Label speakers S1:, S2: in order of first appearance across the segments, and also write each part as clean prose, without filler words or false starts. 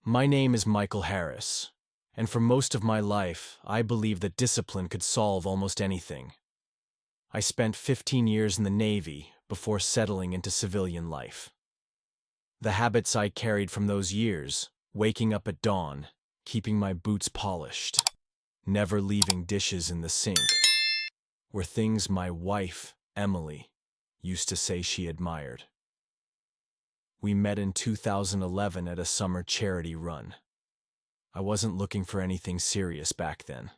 S1: My name is Michael Harris, and for most of my life, I believed that discipline could solve almost anything. I spent 15 years in the Navy before settling into civilian life. The habits I carried from those years, waking up at dawn, keeping my boots polished, never leaving dishes in the sink, were things my wife, Emily, used to say she admired. We met in 2011 at a summer charity run. I wasn't looking for anything serious back then.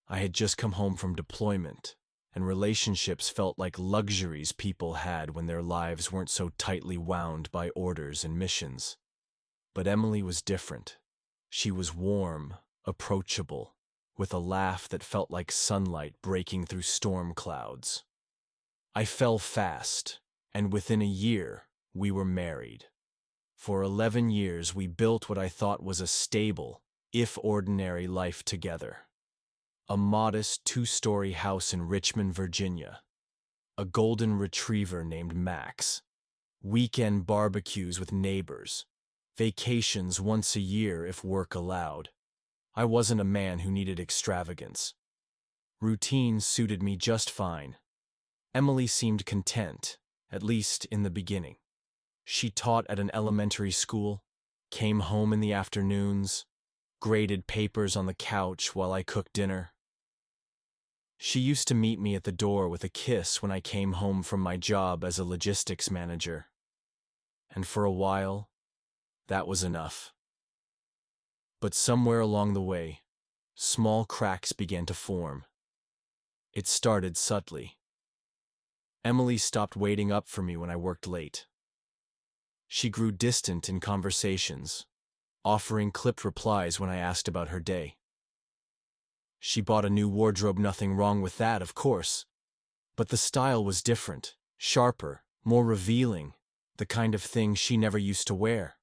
S1: I had just come home from deployment, and relationships felt like luxuries people had when their lives weren't so tightly wound by orders and missions. But Emily was different. She was warm, approachable, with a laugh that felt like sunlight breaking through storm clouds. I fell fast, and within a year, we were married. For 11 years, we built what I thought was a stable, if ordinary life together. A modest 2-story house in Richmond, Virginia. A golden retriever named Max. Weekend barbecues with neighbors. Vacations once a year if work allowed. I wasn't a man who needed extravagance. Routine suited me just fine. Emily seemed content, at least in the beginning. She taught at an elementary school, came home in the afternoons, graded papers on the couch while I cooked dinner. She used to meet me at the door with a kiss when I came home from my job as a logistics manager. And for a while, that was enough. But somewhere along the way, small cracks began to form. It started subtly. Emily stopped waiting up for me when I worked late. She grew distant in conversations, offering clipped replies when I asked about her day. She bought a new wardrobe, nothing wrong with that, of course. But the style was different, sharper, more revealing, the kind of thing she never used to wear.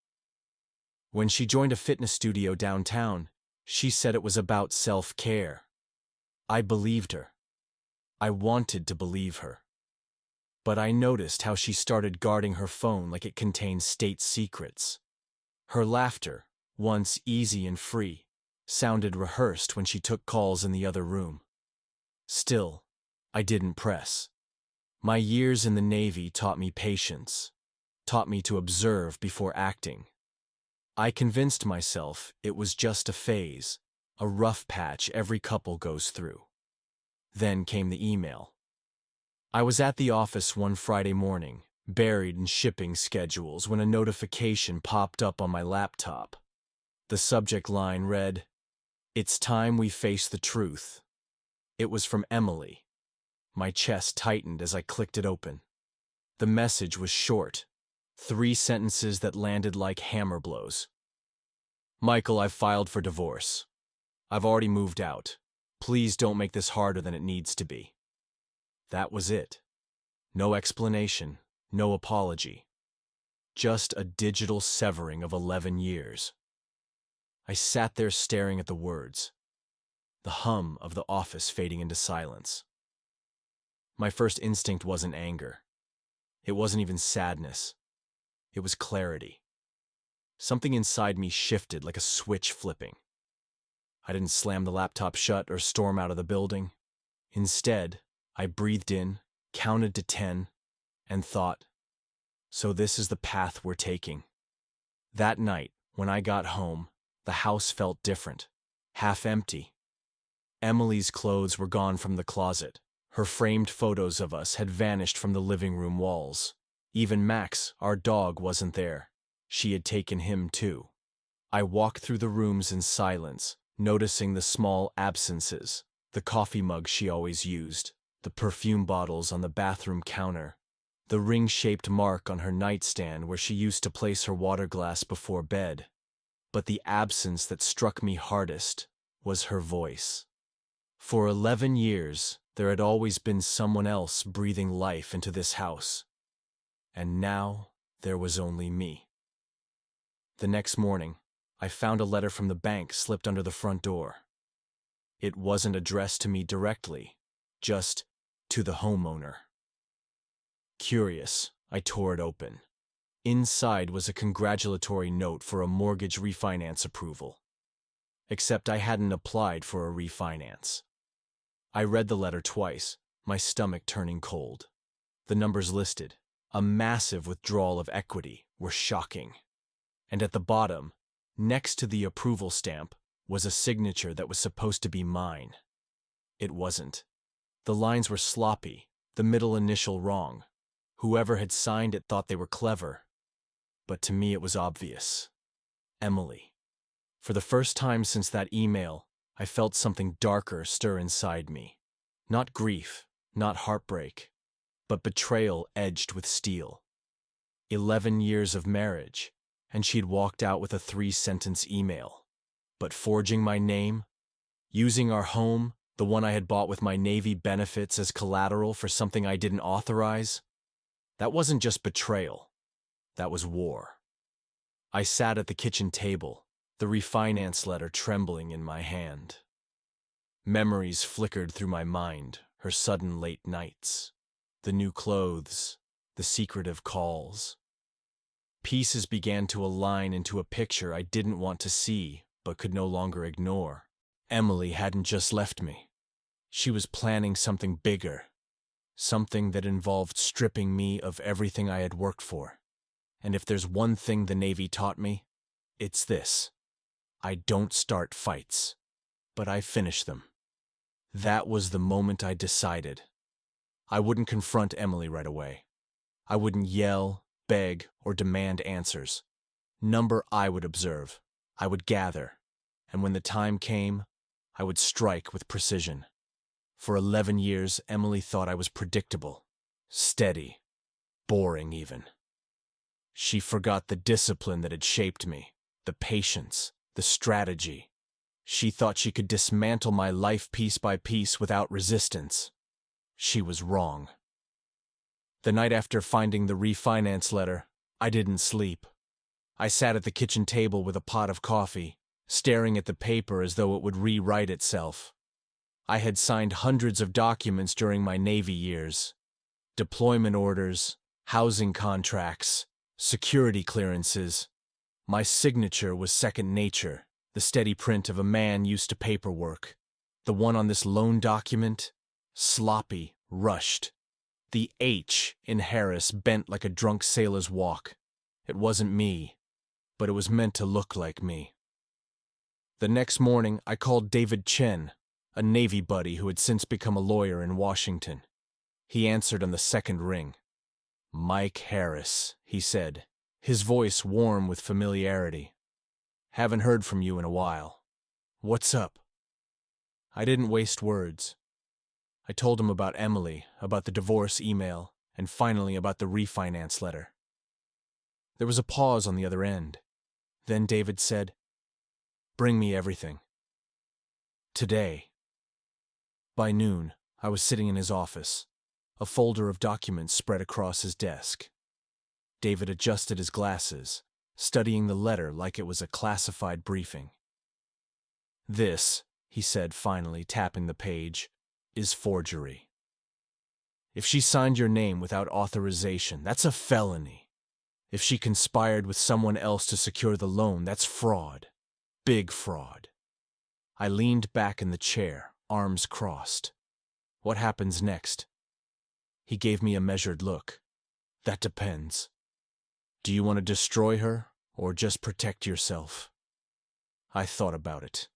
S1: When she joined a fitness studio downtown, she said it was about self-care. I believed her. I wanted to believe her. But I noticed how she started guarding her phone like it contained state secrets. Her laughter, once easy and free, sounded rehearsed when she took calls in the other room. Still, I didn't press. My years in the Navy taught me patience, taught me to observe before acting. I convinced myself it was just a phase, a rough patch every couple goes through. Then came the email. I was at the office one Friday morning, buried in shipping schedules, when a notification popped up on my laptop. The subject line read, "It's time we face the truth." It was from Emily. My chest tightened as I clicked it open. The message was short, 3 sentences that landed like hammer blows. "Michael, I've filed for divorce. I've already moved out. Please don't make this harder than it needs to be." That was it. No explanation, no apology. Just a digital severing of 11 years. I sat there staring at the words, the hum of the office fading into silence. My first instinct wasn't anger. It wasn't even sadness. It was clarity. Something inside me shifted like a switch flipping. I didn't slam the laptop shut or storm out of the building. Instead, I breathed in, counted to 10, and thought, so this is the path we're taking. That night, when I got home, the house felt different, half empty. Emily's clothes were gone from the closet. Her framed photos of us had vanished from the living room walls. Even Max, our dog, wasn't there. She had taken him too. I walked through the rooms in silence, noticing the small absences, the coffee mug she always used, the perfume bottles on the bathroom counter, the ring-shaped mark on her nightstand where she used to place her water glass before bed. But the absence that struck me hardest was her voice. For 11 years, there had always been someone else breathing life into this house. And now, there was only me. The next morning, I found a letter from the bank slipped under the front door. It wasn't addressed to me directly, just to the homeowner. Curious, I tore it open. Inside was a congratulatory note for a mortgage refinance approval. Except I hadn't applied for a refinance. I read the letter twice, my stomach turning cold. The numbers listed, a massive withdrawal of equity, were shocking. And at the bottom, next to the approval stamp, was a signature that was supposed to be mine. It wasn't. The lines were sloppy, the middle initial wrong. Whoever had signed it thought they were clever. But to me it was obvious. Emily. For the first time since that email, I felt something darker stir inside me. Not grief, not heartbreak, but betrayal edged with steel. 11 years of marriage, and she'd walked out with a 3-sentence email. But forging my name, using our home, the one I had bought with my Navy benefits, as collateral for something I didn't authorize, that wasn't just betrayal. That was war. I sat at the kitchen table, the refinance letter trembling in my hand. Memories flickered through my mind, her sudden late nights, the new clothes, the secretive calls. Pieces began to align into a picture I didn't want to see but could no longer ignore. Emily hadn't just left me. She was planning something bigger, something that involved stripping me of everything I had worked for. And if there's one thing the Navy taught me, it's this. I don't start fights, but I finish them. That was the moment I decided. I wouldn't confront Emily right away. I wouldn't yell, beg, or demand answers. Number I would observe. I would gather. And when the time came, I would strike with precision. For 11 years, Emily thought I was predictable, steady, boring even. She forgot the discipline that had shaped me, the patience, the strategy. She thought she could dismantle my life piece by piece without resistance. She was wrong. The night after finding the refinance letter, I didn't sleep. I sat at the kitchen table with a pot of coffee, staring at the paper as though it would rewrite itself. I had signed hundreds of documents during my Navy years. Deployment orders, housing contracts, security clearances. My signature was second nature, the steady print of a man used to paperwork. The one on this loan document? Sloppy, rushed. The H in Harris bent like a drunk sailor's walk. It wasn't me, but it was meant to look like me. The next morning, I called David Chen, a Navy buddy who had since become a lawyer in Washington. He answered on the second ring. "Mike Harris," he said, his voice warm with familiarity. "Haven't heard from you in a while. What's up?" I didn't waste words. I told him about Emily, about the divorce email, and finally about the refinance letter. There was a pause on the other end. Then David said, "Bring me everything. Today." By noon, I was sitting in his office, a folder of documents spread across his desk. David adjusted his glasses, studying the letter like it was a classified briefing. "This," he said finally, tapping the page, "is forgery. If she signed your name without authorization, that's a felony. If she conspired with someone else to secure the loan, that's fraud. Big fraud." I leaned back in the chair, arms crossed. "What happens next?" He gave me a measured look. "That depends. Do you want to destroy her, or just protect yourself?" I thought about it.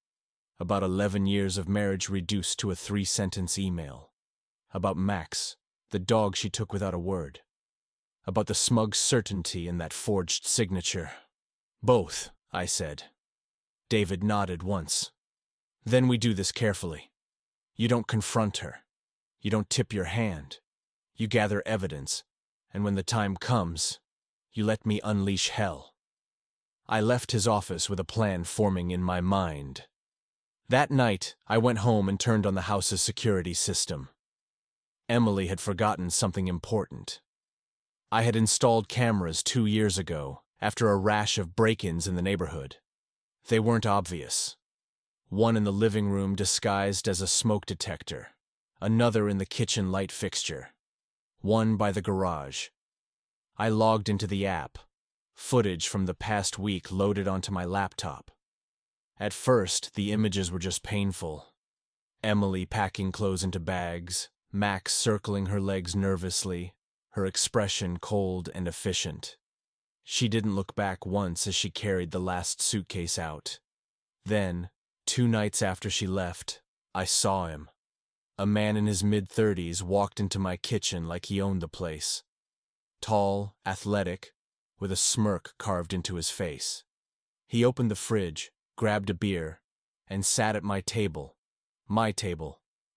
S1: About 11 years of marriage reduced to a 3-sentence email. About Max, the dog she took without a word. About the smug certainty in that forged signature. "Both," I said. David nodded once. "Then we do this carefully. You don't confront her. You don't tip your hand. You gather evidence, and when the time comes, you let me unleash hell." I left his office with a plan forming in my mind. That night, I went home and turned on the house's security system. Emily had forgotten something important. I had installed cameras 2 years ago, after a rash of break-ins in the neighborhood. They weren't obvious. One in the living room disguised as a smoke detector, another in the kitchen light fixture, one by the garage. I logged into the app, footage from the past week loaded onto my laptop. At first, the images were just painful. Emily packing clothes into bags, Max circling her legs nervously, her expression cold and efficient. She didn't look back once as she carried the last suitcase out. Then, 2 nights after she left, I saw him. A man in his mid-30s walked into my kitchen like he owned the place. Tall, athletic, with a smirk carved into his face. He opened the fridge, grabbed a beer, and sat at my table,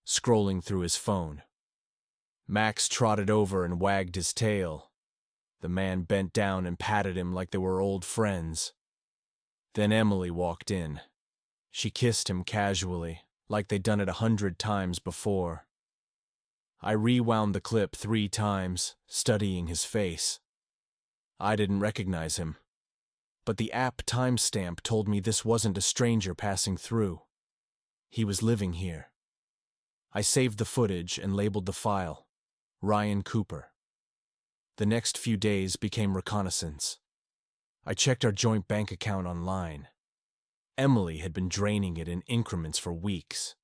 S1: scrolling through his phone. Max trotted over and wagged his tail. The man bent down and patted him like they were old friends. Then Emily walked in. She kissed him casually, like they'd done it 100 times before. I rewound the clip 3 times, studying his face. I didn't recognize him, but the app timestamp told me this wasn't a stranger passing through. He was living here. I saved the footage and labeled the file, Ryan Cooper. The next few days became reconnaissance. I checked our joint bank account online. Emily had been draining it in increments for weeks.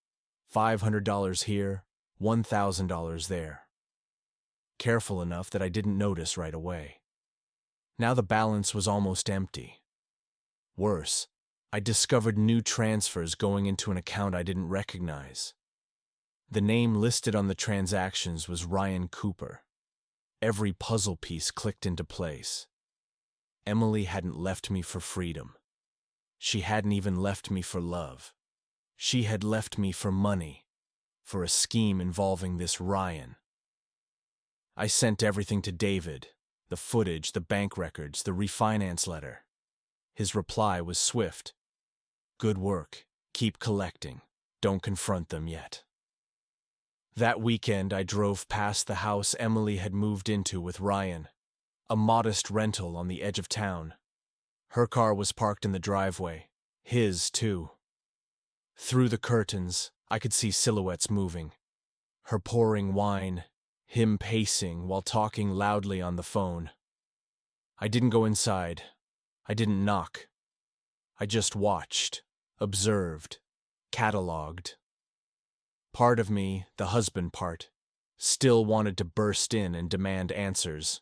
S1: $500 here, $1,000 there. Careful enough that I didn't notice right away. Now the balance was almost empty. Worse, I discovered new transfers going into an account I didn't recognize. The name listed on the transactions was Ryan Cooper. Every puzzle piece clicked into place. Emily hadn't left me for freedom. She hadn't even left me for love. She had left me for money, for a scheme involving this Ryan. I sent everything to David, the footage, the bank records, the refinance letter. His reply was swift. Good work. Keep collecting. Don't confront them yet. That weekend, I drove past the house Emily had moved into with Ryan, a modest rental on the edge of town. Her car was parked in the driveway, his too. Through the curtains, I could see silhouettes moving. Her pouring wine, him pacing while talking loudly on the phone. I didn't go inside. I didn't knock. I just watched, observed, catalogued. Part of me, the husband part, still wanted to burst in and demand answers.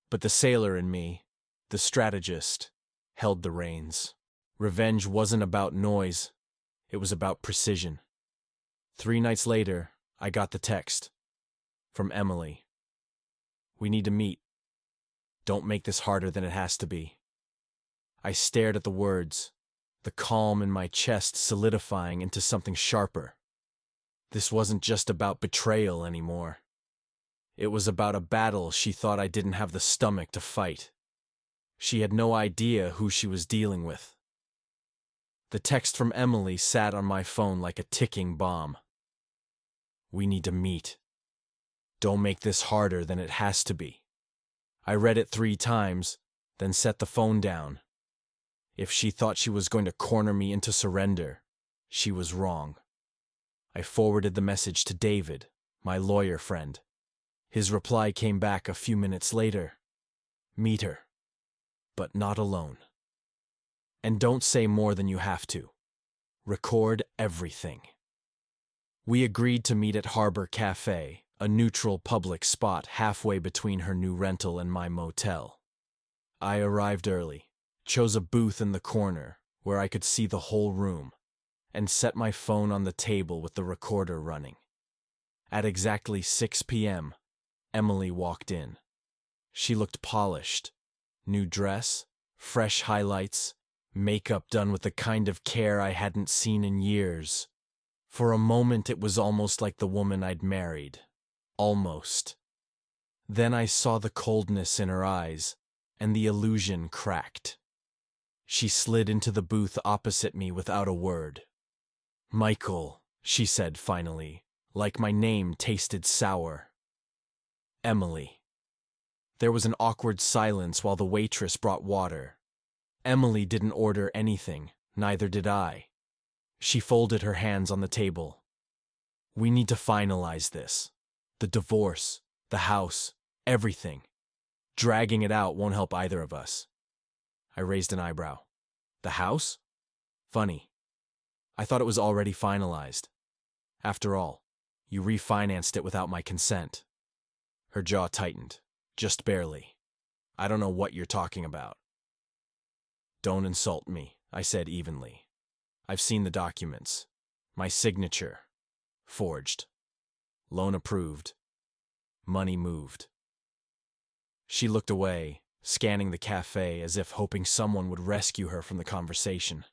S1: But the sailor in me, the strategist, held the reins. Revenge wasn't about noise. It was about precision. 3 nights later, I got the text. From Emily. We need to meet. Don't make this harder than it has to be. I stared at the words, the calm in my chest solidifying into something sharper. This wasn't just about betrayal anymore. It was about a battle she thought I didn't have the stomach to fight. She had no idea who she was dealing with. The text from Emily sat on my phone like a ticking bomb. We need to meet. Don't make this harder than it has to be. I read it 3 times, then set the phone down. If she thought she was going to corner me into surrender, she was wrong. I forwarded the message to David, my lawyer friend. His reply came back a few minutes later. Meet her, but not alone. And don't say more than you have to. Record everything. We agreed to meet at Harbor Cafe, a neutral public spot halfway between her new rental and my motel. I arrived early, chose a booth in the corner where I could see the whole room, and set my phone on the table with the recorder running. At exactly 6 p.m., Emily walked in. She looked polished. New dress, fresh highlights, makeup done with the kind of care I hadn't seen in years. For a moment it was almost like the woman I'd married. Almost. Then I saw the coldness in her eyes, and the illusion cracked. She slid into the booth opposite me without a word. Michael, she said finally, like my name tasted sour. Emily. There was an awkward silence while the waitress brought water. Emily didn't order anything, neither did I. She folded her hands on the table. We need to finalize this. The divorce, the house, everything. Dragging it out won't help either of us. I raised an eyebrow. The house? Funny. I thought it was already finalized. After all, you refinanced it without my consent. Her jaw tightened, just barely. I don't know what you're talking about. Don't insult me, I said evenly. I've seen the documents. My signature. Forged. Loan approved. Money moved. She looked away, scanning the cafe as if hoping someone would rescue her from the conversation.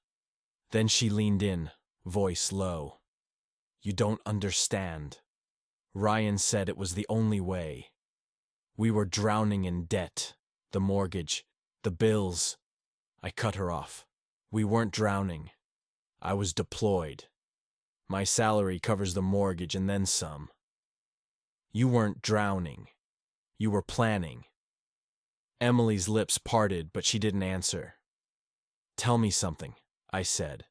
S1: Then she leaned in, voice low. You don't understand. Ryan said it was the only way. We were drowning in debt, the mortgage, the bills. I cut her off. We weren't drowning. I was deployed. My salary covers the mortgage and then some. You weren't drowning. You were planning. Emily's lips parted, but she didn't answer. Tell me something, I said,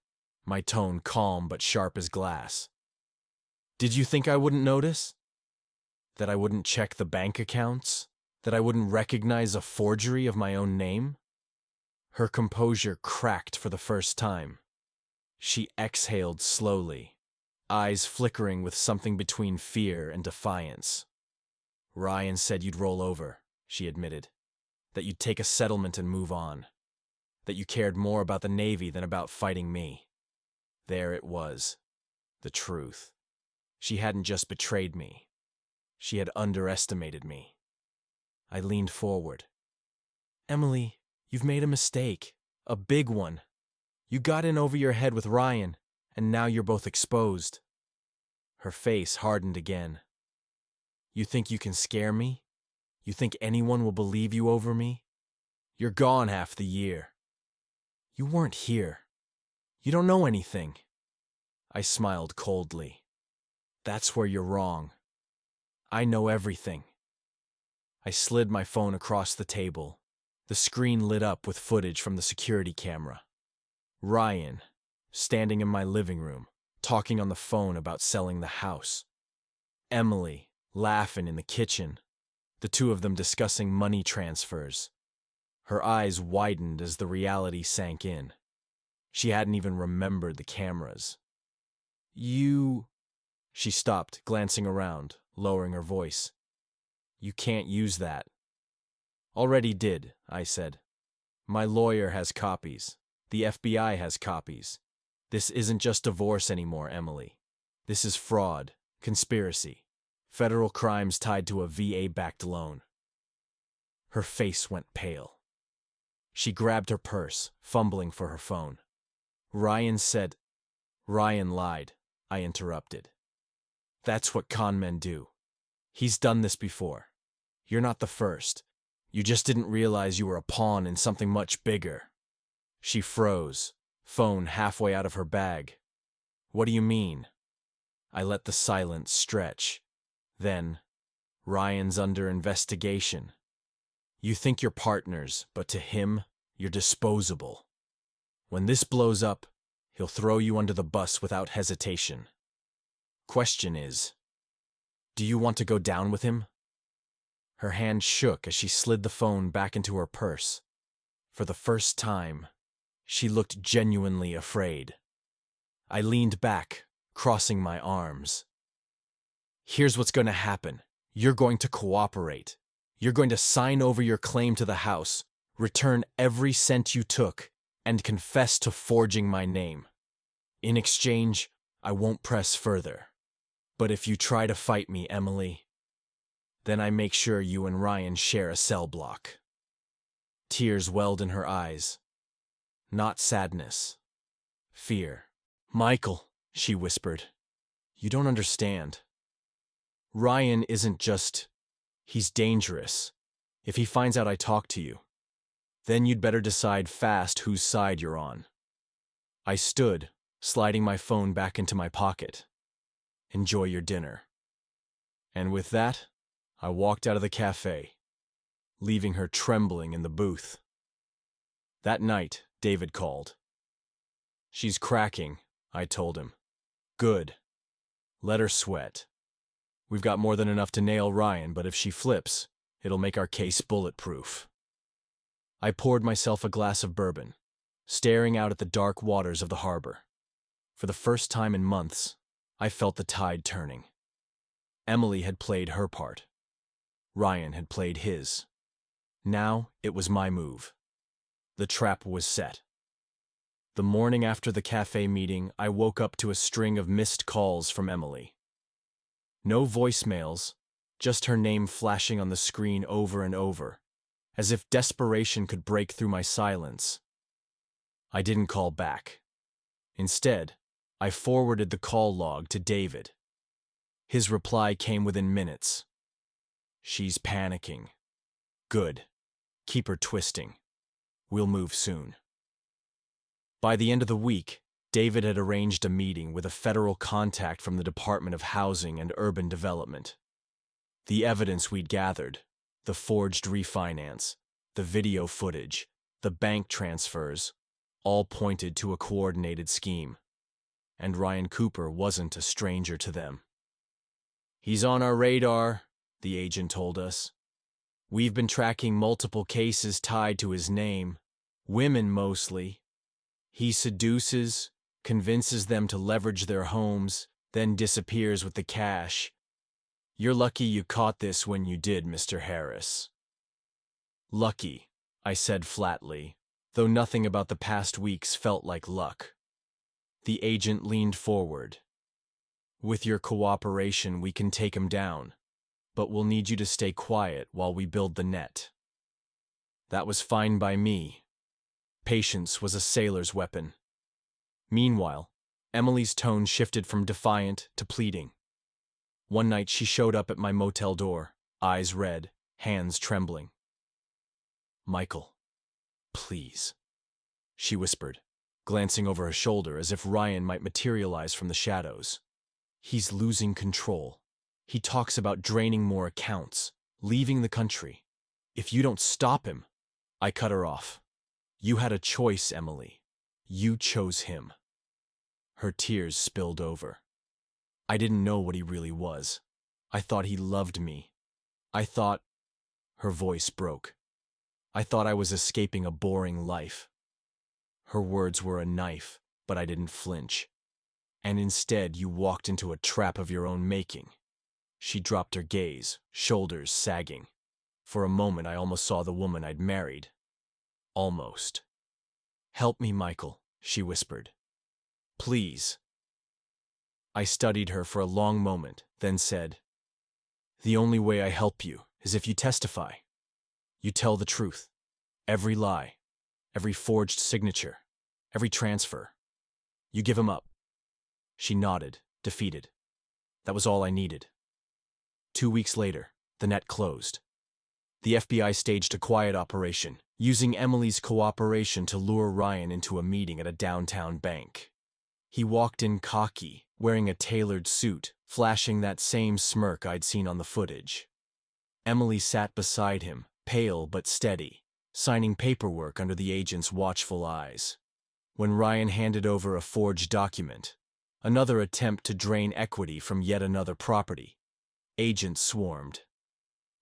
S1: my tone calm but sharp as glass. Did you think I wouldn't notice? That I wouldn't check the bank accounts? That I wouldn't recognize a forgery of my own name? Her composure cracked for the first time. She exhaled slowly, eyes flickering with something between fear and defiance. Ryan said you'd roll over, she admitted. That you'd take a settlement and move on. That you cared more about the Navy than about fighting me. There it was. The truth. She hadn't just betrayed me. She had underestimated me. I leaned forward. Emily, you've made a mistake. A big one. You got in over your head with Ryan, and now you're both exposed. Her face hardened again. You think you can scare me? You think anyone will believe you over me? You're gone half the year. You weren't here. You don't know anything. I smiled coldly. That's where you're wrong. I know everything. I slid my phone across the table. The screen lit up with footage from the security camera. Ryan, standing in my living room, talking on the phone about selling the house. Emily, laughing in the kitchen. The two of them discussing money transfers. Her eyes widened as the reality sank in. She hadn't even remembered the cameras. You... She stopped, glancing around, lowering her voice. You can't use that. Already did, I said. My lawyer has copies. The FBI has copies. This isn't just divorce anymore, Emily. This is fraud, conspiracy, federal crimes tied to a VA-backed loan. Her face went pale. She grabbed her purse, fumbling for her phone. Ryan said... Ryan lied, I interrupted. That's what con men do. He's done this before. You're not the first. You just didn't realize you were a pawn in something much bigger. She froze, phone halfway out of her bag. What do you mean? I let the silence stretch. Then, Ryan's under investigation. You think you're partners, but to him, you're disposable. When this blows up, he'll throw you under the bus without hesitation. Question is, do you want to go down with him? Her hand shook as she slid the phone back into her purse. For the first time, she looked genuinely afraid. I leaned back, crossing my arms. Here's what's going to happen. You're going to cooperate. You're going to sign over your claim to the house, return every cent you took, and confess to forging my name. In exchange, I won't press further. But if you try to fight me, Emily, then I make sure you and Ryan share a cell block. Tears welled in her eyes. Not sadness. Fear. Michael, she whispered. You don't understand. Ryan isn't just... He's dangerous. If he finds out I talk to you, then you'd better decide fast whose side you're on. I stood, sliding my phone back into my pocket. Enjoy your dinner. And with that, I walked out of the cafe, leaving her trembling in the booth. That night, David called. She's cracking, I told him. Good. Let her sweat. We've got more than enough to nail Ryan, but if she flips, it'll make our case bulletproof. I poured myself a glass of bourbon, staring out at the dark waters of the harbor. For the first time in months, I felt the tide turning. Emily had played her part. Ryan had played his. Now it was my move. The trap was set. The morning after the cafe meeting, I woke up to a string of missed calls from Emily. No voicemails, just her name flashing on the screen over and over, as if desperation could break through my silence. I didn't call back. Instead, I forwarded the call log to David. His reply came within minutes. "She's panicking. Good. Keep her twisting. We'll move soon." By the end of the week, David had arranged a meeting with a federal contact from the Department of Housing and Urban Development. The evidence we'd gathered, the forged refinance, the video footage, the bank transfers, all pointed to a coordinated scheme. And Ryan Cooper wasn't a stranger to them. "He's on our radar," the agent told us. "We've been tracking multiple cases tied to his name, women mostly. He seduces, convinces them to leverage their homes, then disappears with the cash. You're lucky you caught this when you did, Mr. Harris." "Lucky," I said flatly, though nothing about the past weeks felt like luck. The agent leaned forward. "With your cooperation, we can take him down, but we'll need you to stay quiet while we build the net." That was fine by me. Patience was a sailor's weapon. Meanwhile, Emily's tone shifted from defiant to pleading. One night she showed up at my motel door, eyes red, hands trembling. "Michael, please," she whispered, glancing over her shoulder as if Ryan might materialize from the shadows. "He's losing control. He talks about draining more accounts, leaving the country. If you don't stop him—" I cut her off. "You had a choice, Emily. You chose him." Her tears spilled over. I didn't know what he really was. I thought he loved me. I thought— Her voice broke. I thought I was escaping a boring life. Her words were a knife, but I didn't flinch. "And instead you walked into a trap of your own making." She dropped her gaze, shoulders sagging. For a moment I almost saw the woman I'd married. Almost. "Help me, Michael," she whispered. "Please." I studied her for a long moment, then said, "The only way I help you is if you testify. You tell the truth. Every lie, every forged signature, every transfer. You give him up." She nodded, defeated. That was all I needed. 2 weeks later, the net closed. The FBI staged a quiet operation, using Emily's cooperation to lure Ryan into a meeting at a downtown bank. He walked in cocky, wearing a tailored suit, flashing that same smirk I'd seen on the footage. Emily sat beside him, pale but steady, signing paperwork under the agent's watchful eyes. When Ryan handed over a forged document, another attempt to drain equity from yet another property, agents swarmed.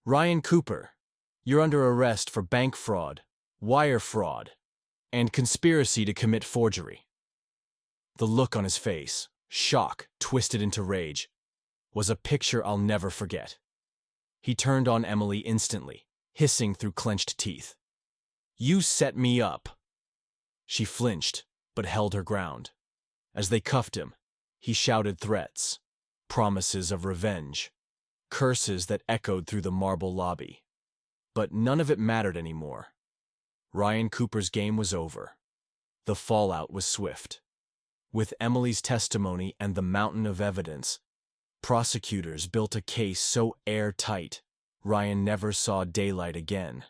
S1: "Ryan Cooper, you're under arrest for bank fraud, wire fraud, and conspiracy to commit forgery." The look on his face, shock twisted into rage, was a picture I'll never forget. He turned on Emily instantly, hissing through clenched teeth. "You set me up." She flinched, but held her ground. As they cuffed him, he shouted threats, promises of revenge, curses that echoed through the marble lobby. But none of it mattered anymore. Ryan Cooper's game was over. The fallout was swift. With Emily's testimony and the mountain of evidence, prosecutors built a case so airtight, Ryan never saw daylight again.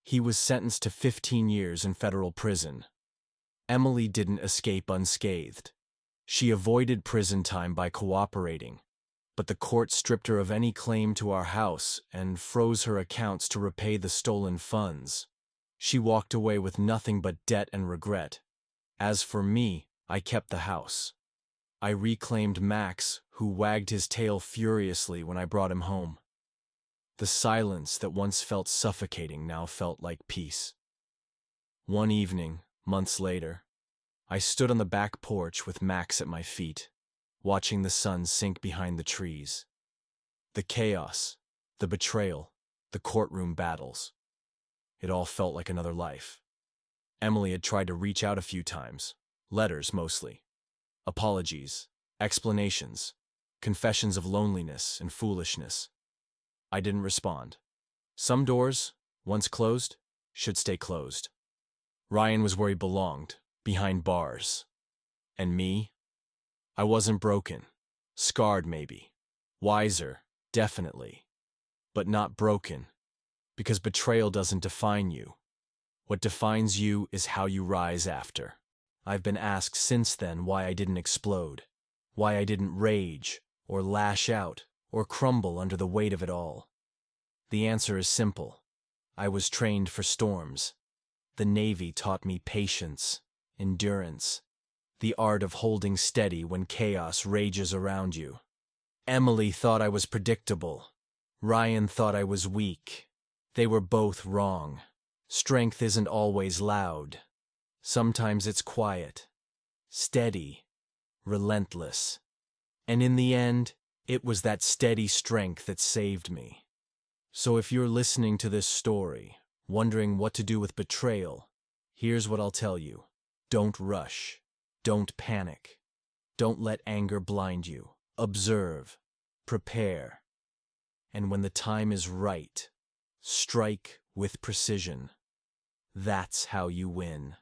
S1: He was sentenced to 15 years in federal prison. Emily didn't escape unscathed. She avoided prison time by cooperating, but the court stripped her of any claim to our house and froze her accounts to repay the stolen funds. She walked away with nothing but debt and regret. As for me, I kept the house. I reclaimed Max, who wagged his tail furiously when I brought him home. The silence that once felt suffocating now felt like peace. One evening, months later, I stood on the back porch with Max at my feet, watching the sun sink behind the trees. The chaos, the betrayal, the courtroom battles. It all felt like another life. Emily had tried to reach out a few times, letters mostly. Apologies, explanations, confessions of loneliness and foolishness. I didn't respond. Some doors, once closed, should stay closed. Ryan was where he belonged, behind bars. And me? I wasn't broken. Scarred, maybe. Wiser, definitely. But not broken. Because betrayal doesn't define you. What defines you is how you rise after. I've been asked since then why I didn't explode. Why I didn't rage, or lash out, or crumble under the weight of it all. The answer is simple. I was trained for storms. The Navy taught me patience, endurance, the art of holding steady when chaos rages around you. Emily thought I was predictable. Ryan thought I was weak. They were both wrong. Strength isn't always loud. Sometimes it's quiet, steady, relentless. And in the end, it was that steady strength that saved me. So if you're listening to this story, wondering what to do with betrayal, here's what I'll tell you. Don't rush. Don't panic. Don't let anger blind you. Observe. Prepare. And when the time is right, strike with precision. That's how you win.